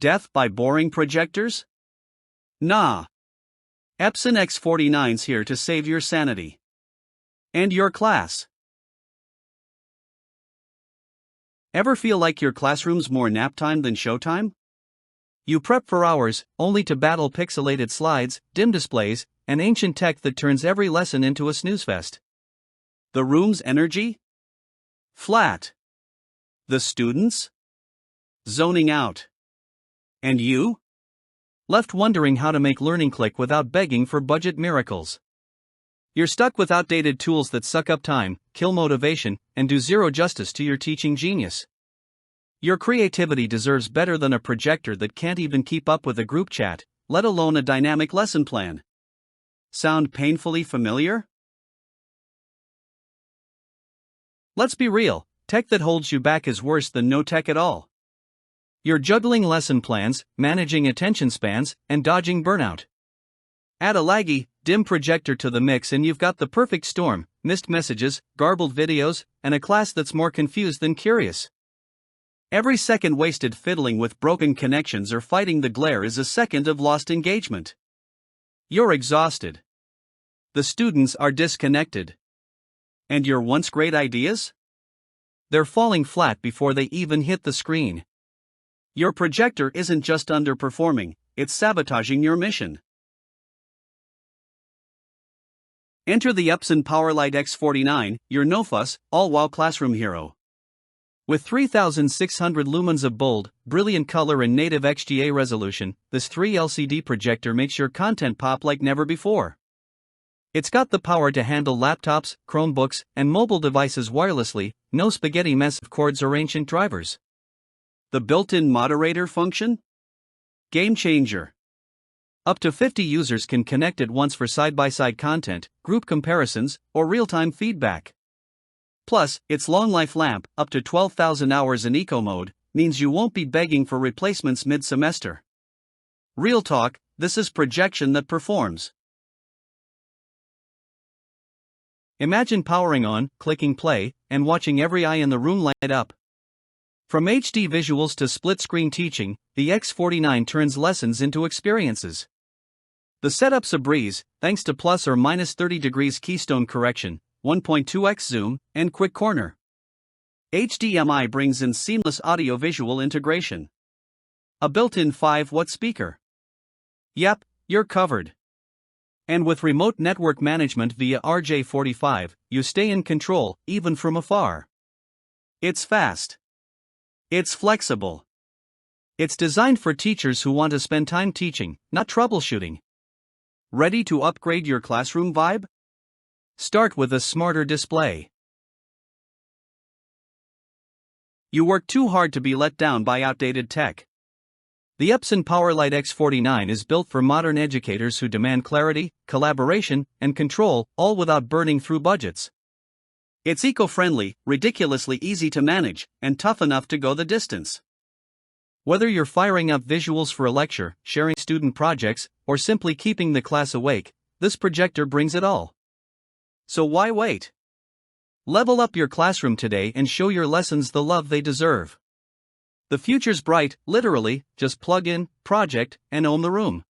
Death by boring projectors? Nah. Epson X49's here to save your sanity. And your class. Ever feel like your classroom's more nap time than showtime? You prep for hours, only to battle pixelated slides, dim displays, and ancient tech that turns every lesson into a snoozefest. The room's energy? Flat. The students? Zoning out. And you? Left wondering how to make learning click without begging for budget miracles. You're stuck with outdated tools that suck up time, kill motivation, and do zero justice to your teaching genius. Your creativity deserves better than a projector that can't even keep up with a group chat, let alone a dynamic lesson plan. Sound painfully familiar? Let's be real, tech that holds you back is worse than no tech at all. You're juggling lesson plans, managing attention spans, and dodging burnout. Add a laggy, dim projector to the mix and you've got the perfect storm: missed messages, garbled videos, and a class that's more confused than curious. Every second wasted fiddling with broken connections or fighting the glare is a second of lost engagement. You're exhausted. The students are disconnected. And your once great ideas? They're falling flat before they even hit the screen. Your projector isn't just underperforming, it's sabotaging your mission. Enter the Epson PowerLight X49, your no-fuss, all-wow classroom hero. With 3,600 lumens of bold, brilliant color and native HDMI resolution, this 3 LCD projector makes your content pop like never before. It's got the power to handle laptops, Chromebooks, and mobile devices wirelessly, no spaghetti mess of cords or ancient drivers. The built-in moderator function? Game changer. Up to 50 users can connect at once for side-by-side content, group comparisons, or real-time feedback. Plus, its long-life lamp, up to 12,000 hours in eco mode, means you won't be begging for replacements mid-semester. Real talk, this is projection that performs. Imagine powering on, clicking play, and watching every eye in the room light up. From HD visuals to split-screen teaching, the X49 turns lessons into experiences. The setup's a breeze, thanks to plus or minus 30 degrees Keystone correction, 1.2x zoom, and quick corner. HDMI brings in seamless audio-visual integration. A built-in 5-watt speaker. Yep, you're covered. And with remote network management via RJ45, you stay in control, even from afar. It's fast. It's flexible. It's designed for teachers who want to spend time teaching, not troubleshooting. Ready to upgrade your classroom vibe? Start with a smarter display. You work too hard to be let down by outdated tech. The Epson PowerLight X49 is built for modern educators who demand clarity, collaboration, and control, all without burning through budgets. It's eco-friendly, ridiculously easy to manage, and tough enough to go the distance. Whether you're firing up visuals for a lecture, sharing student projects, or simply keeping the class awake, this projector brings it all. So why wait? Level up your classroom today and show your lessons the love they deserve. The future's bright, literally, just plug in, project, and own the room.